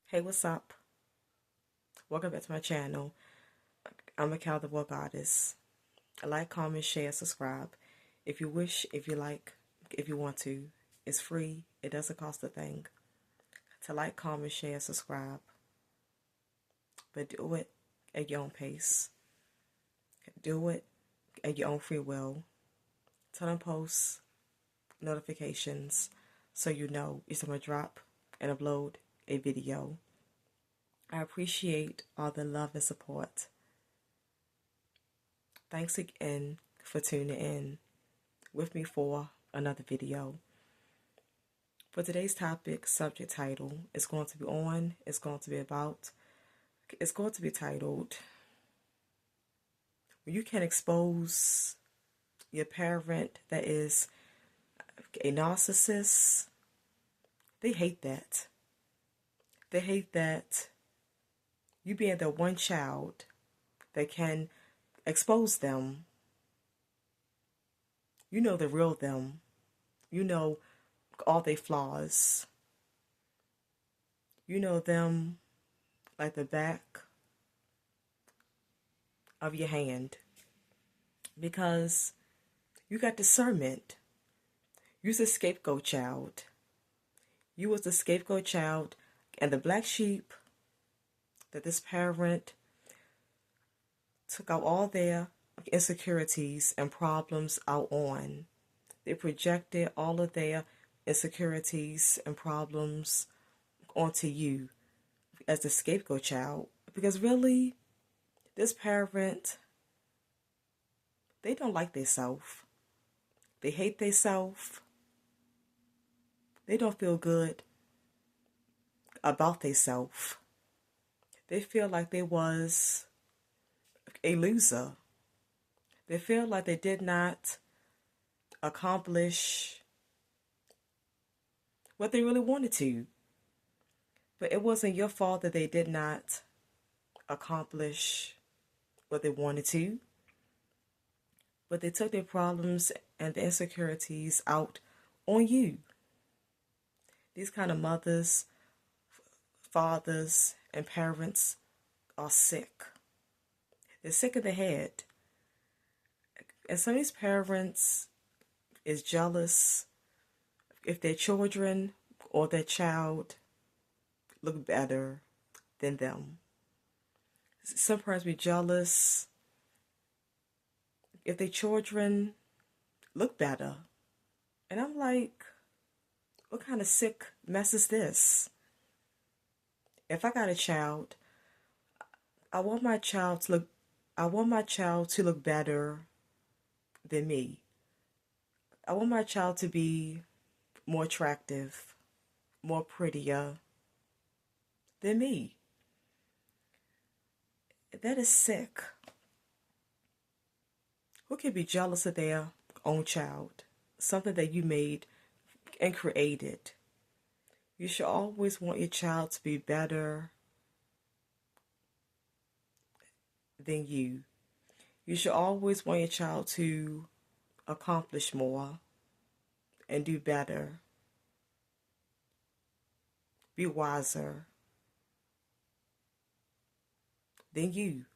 Hey, what's up? Welcome back to my channel. I'm a Cal the Book Goddess. Like, comment, share, subscribe. If you wish, if you like, if you want to. It's free. It doesn't cost a thing. To like, comment, share, subscribe. But do it at your own pace. Do it at your own free will. Turn on post notifications so you know it's going to drop and upload a video. I appreciate all the love and support. Thanks again for tuning in with me for another video. For today's topic, subject title, it's going to be titled, You Can Expose Your Parent That Is a Narcissist. They hate that. They hate that you being the one child that can expose them. You know the real them. You know all their flaws. You know them like the back of your hand. Because you got discernment. You was a scapegoat child. You was the scapegoat child and the black sheep that this parent took out all their insecurities and problems out on. They projected all of their insecurities and problems onto you as the scapegoat child. Because really, this parent, they don't like themselves. They hate themselves. They don't feel good about themselves. They feel like they was a loser. They feel like they did not accomplish what they really wanted to. But it wasn't your fault that they did not accomplish what they wanted to. But they took their problems and the insecurities out on you. These kind of mothers, fathers, and parents are sick. They're sick in the head. And some of these parents is jealous if their children or their child look better than them. Some parents be jealous if their children look better. And I'm like, what kind of sick mess is this? If I got a child, I want my child to look better than me. I want my child to be more attractive, more prettier than me. That is sick. Who can be jealous of their own child? Something that you made and created. You should always want your child to be better than you. You should always want your child to accomplish more and do better. Be wiser than you.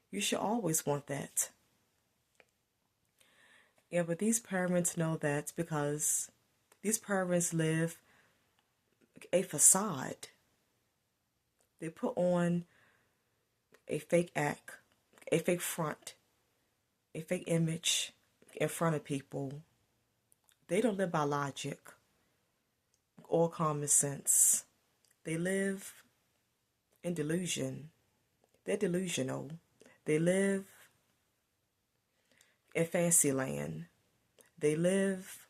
You should always want that. Yeah, but these parents know that because these parents live a facade. They put on a fake act, a fake front, a fake image in front of people. They don't live by logic or common sense. They live in delusion. They're delusional. They live in fancy land. They live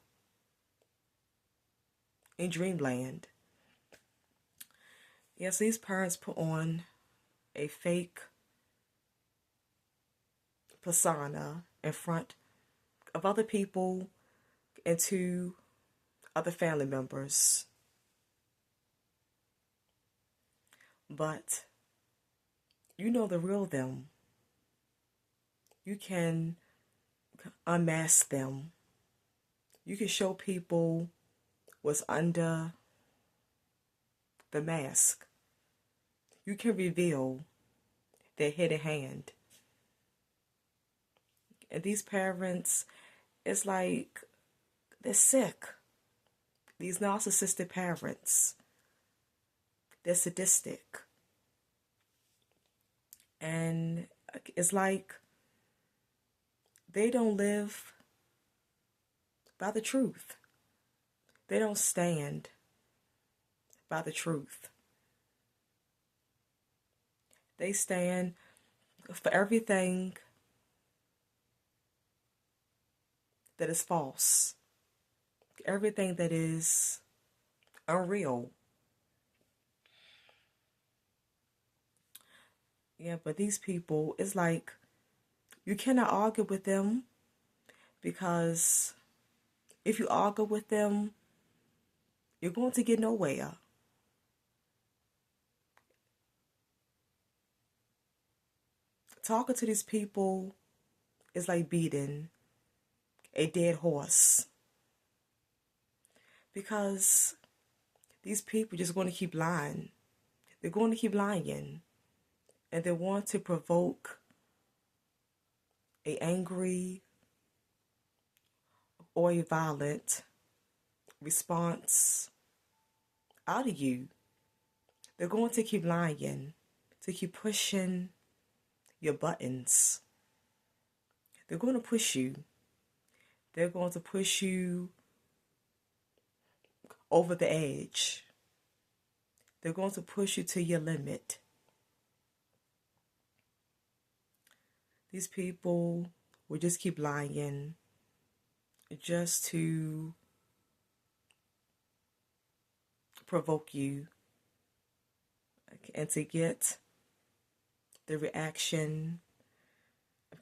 in dreamland. Yes, these parents put on a fake persona in front of other people and to other family members. But you know the real them. You can unmask them. You can show people what's under the mask. you can reveal their hidden hand. And these parents, it's like they're sick. These narcissistic parents, they're sadistic. And it's like they don't live by the truth. They don't stand by the truth. They stand for everything that is false, everything that is unreal. Yeah, but these people, it's like you cannot argue with them, because if you argue with them, you're going to get nowhere. Talking to these people is like beating a dead horse, because these people just going to keep lying. They're going to keep lying, and they want to provoke a angry or a violent response out of you. They're going to keep lying, to keep pushing your buttons. They're going to push you. They're going to push you over the edge. They're going to push you to your limit. These people will just keep lying just to provoke you and to get the reaction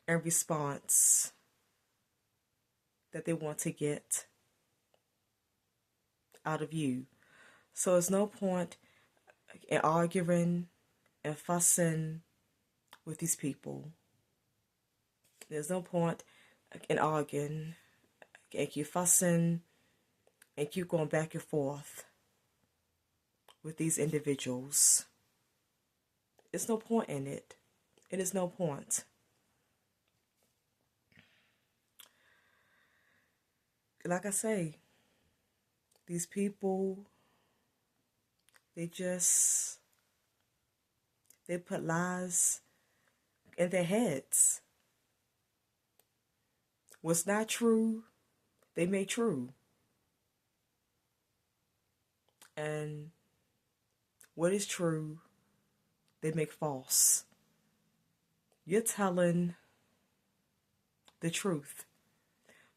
and response that they want to get out of you. So it's no point in arguing and fussing with these people. There's no point in arguing and keep fussing and keep going back and forth with these individuals. There's no point in it. It is no point. Like I say, these people, they put lies in their heads. What's not true, they make true. And what is true, they make false. You're telling the truth,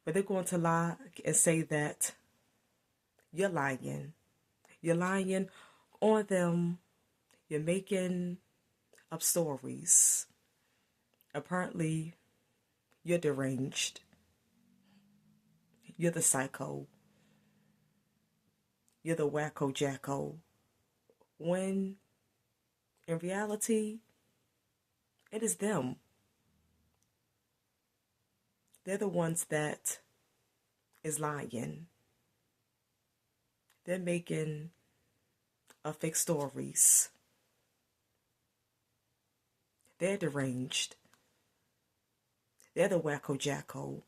but they're going to lie and say that you're lying. You're lying on them. You're making up stories. Apparently, you're deranged. You're the psycho. You're the wacko jacko. When in reality, it is them. They're the ones that is lying. They're making fake stories. They're deranged. They're the wacko jacko.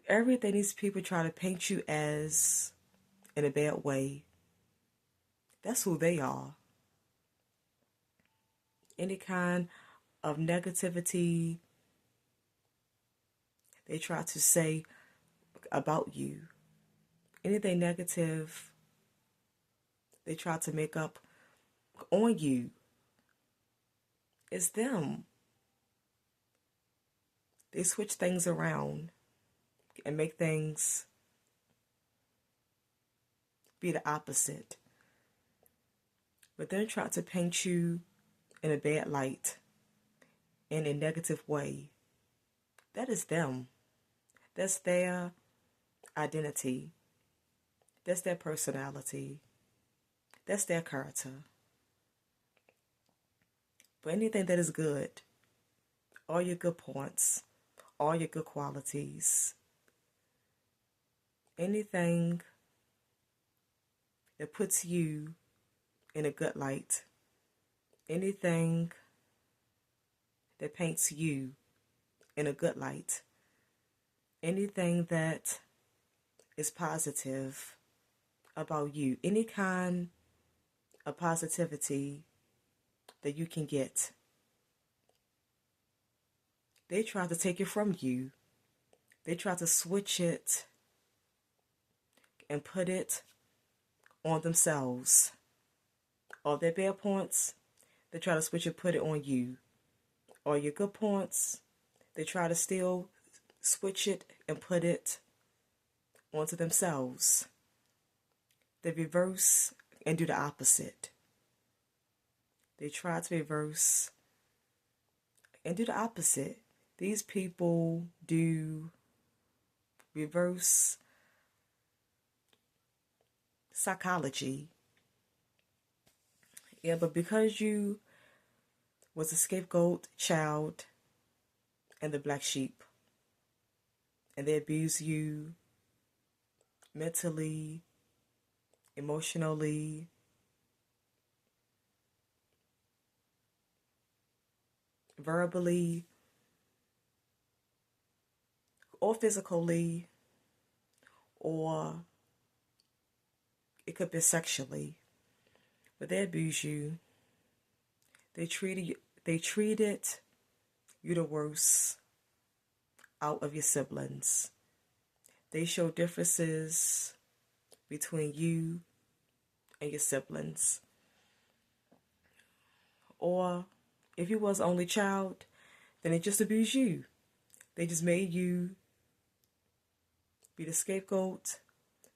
Everything these people try to paint you as in a bad way, that's who they are. Any kind of negativity they try to say about you, anything negative they try to make up on you, it's them. They switch things around and make things be the opposite. But then try to paint you in a bad light, in a negative way. That is them. That's their identity. That's their personality. That's their character. But anything that is good, all your good points, all your good qualities, anything that puts you in a good light, anything that paints you in a good light, anything that is positive about you, any kind of positivity that you can get, they try to take it from you. They try to switch it and put it on themselves. All their bad points, they try to switch it, put it on you. All your good points, they try to still switch it and put it onto themselves. They reverse and do the opposite. They try to reverse and do the opposite. These people do reverse psychology. Yeah, but because you was a scapegoat child and the black sheep, and they abuse you mentally, emotionally, verbally, or physically, or it could be sexually, but they abuse you. They treated you the worst out of your siblings. They show differences between you and your siblings. Or if you was the only child, then they just abused you. They just made you be the scapegoat,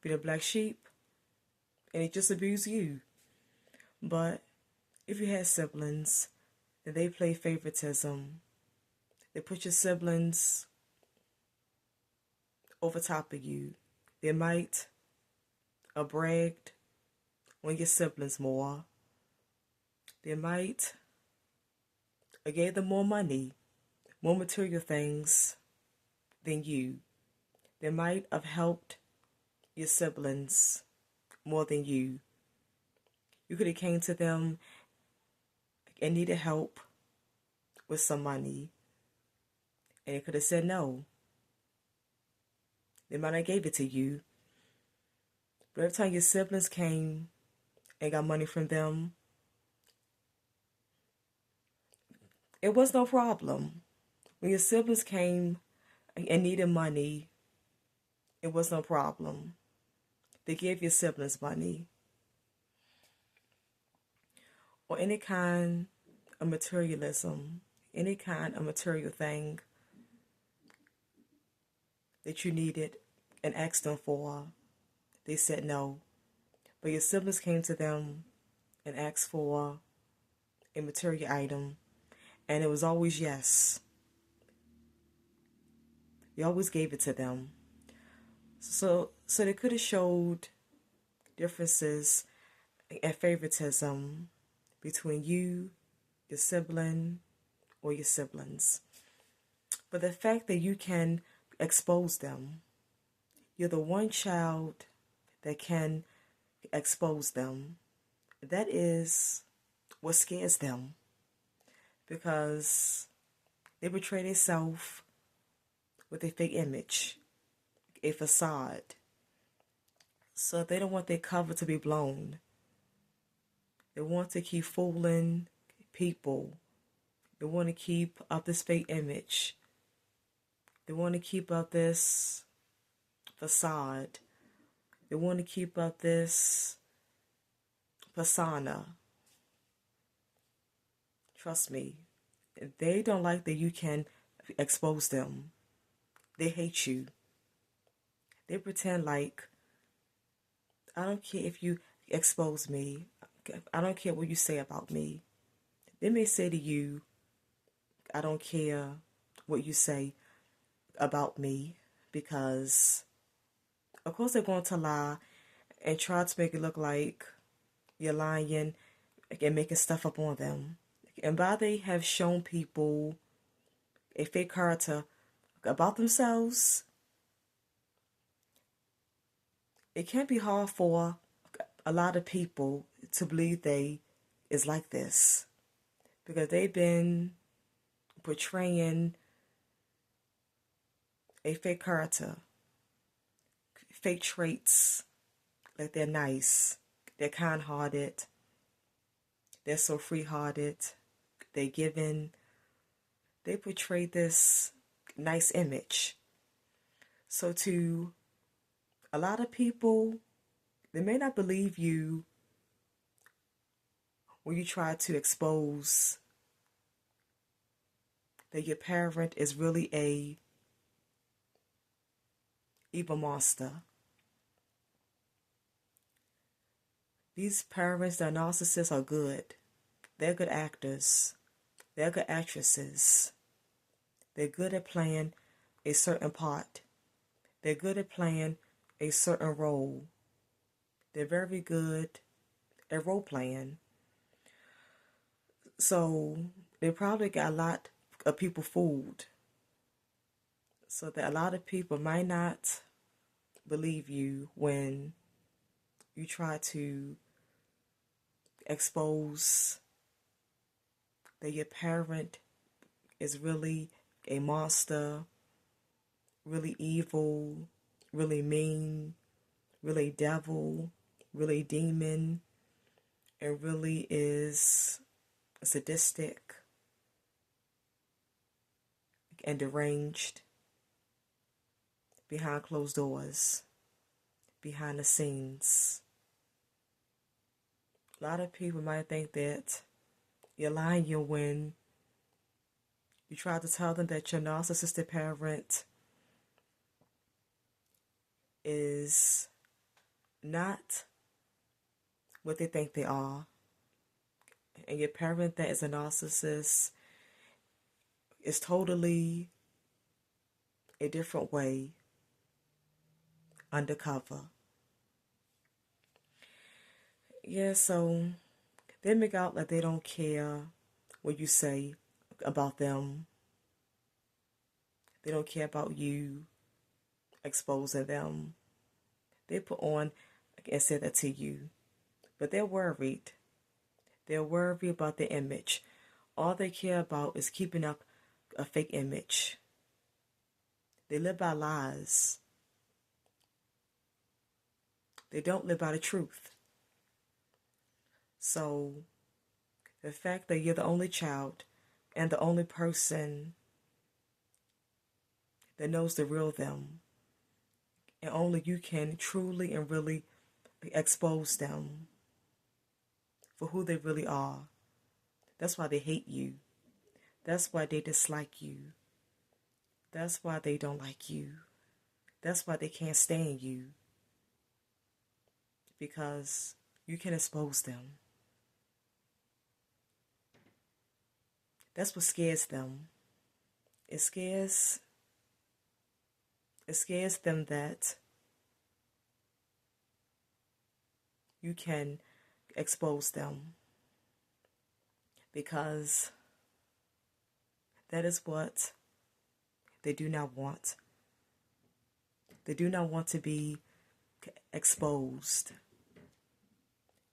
be the black sheep, and they just abused you. But if you had siblings, then they play favoritism. They put your siblings over top of you. They might have bragged on your siblings more. They might have gave them more money, more material things than you. They might have helped your siblings more than you. You could have came to them and needed help with some money, and they could have said no. They might have gave it to you. But every time your siblings came and got money from them, it was no problem. When your siblings came and needed money, it was no problem. They gave your siblings money. Or any kind of materialism, any kind of material thing that you needed and asked them for, they said no. But your siblings came to them and asked for a material item, and it was always yes. You always gave it to them. So they could have showed differences and favoritism between you, your sibling, or your siblings. But the fact that you can expose them, you're the one child that can expose them, that is what scares them. Because they portray themselves with a fake image, a facade. So they don't want their cover to be blown. They want to keep fooling people. They want to keep up this fake image. They want to keep up this facade. They want to keep up this persona. Trust me, they don't like that you can expose them. They hate you. They pretend like, I don't care if you expose me. I don't care what you say about me. They may say to you, I don't care what you say about me, because of course they're going to lie and try to make it look like you're lying and making stuff up on them. And by they have shown people a fake character about themselves, it can be hard for a lot of people to believe they is like this. because they've been portraying a fake character, fake traits, like they're nice, they're kind-hearted, they're so free-hearted, they're giving. They portray this nice image. So to a lot of people, they may not believe you when you try to expose that your parent is really a evil monster. These parents that are narcissists are good. They're good actors. They're good actresses. They're good at playing a certain part. They're good at playing a certain role. They're very good at role playing. So they probably got a lot of people fooled. So that a lot of people might not believe you when you try to expose that your parent is really a monster, really evil, really mean, really devil, really demon, and really is sadistic and deranged behind closed doors, behind the scenes. A lot of people might think that you're lying when you try to tell them that your narcissistic parent is not what they think they are. And your parent that is a narcissist is totally a different way, undercover. Yeah, so they make out like they don't care what you say about them. They don't care about you exposing them. They put on and say that to you. But they're worried. They're worried about the image. All they care about is keeping up a fake image. They live by lies. They don't live by the truth. So the fact that you're the only child and the only person that knows the real them, and only you can truly and really expose them for who they really are. That's why they hate you. That's why they dislike you. That's why they don't like you. That's why they can't stand you. Because you can expose them. That's what scares them. It scares them that you can expose them. Because that is what they do not want. They do not want to be exposed.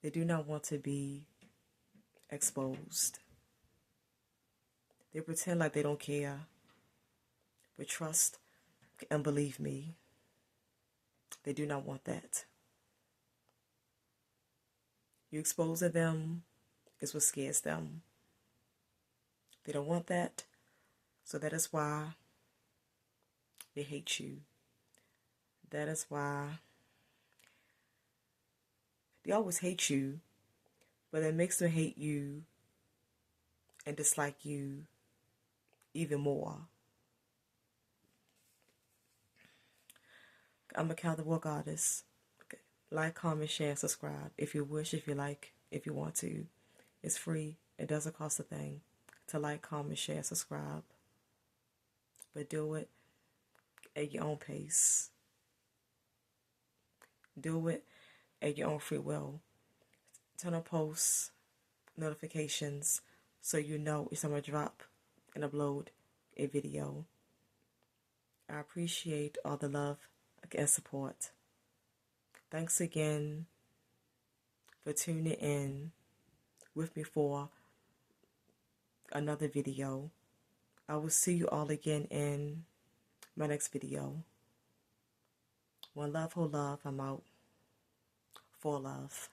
They do not want to be exposed. They pretend like they don't care. But trust and believe me, they do not want that. You exposing them is what scares them. They don't want that. So that is why they hate you. That is why they always hate you, but it makes them hate you and dislike you even more. I'm a Calvin Walk artist. Like, comment, share, and subscribe if you wish, if you like, if you want to. It's free. It doesn't cost a thing to like, comment, share, subscribe. But do it at your own pace. Do it at your own free will. Turn on post notifications so you know if I'm going to drop and upload a video. I appreciate all the love and support. Thanks again for tuning in with me for another video. I will see you all again in my next video. One love, whole love. I'm out. For love.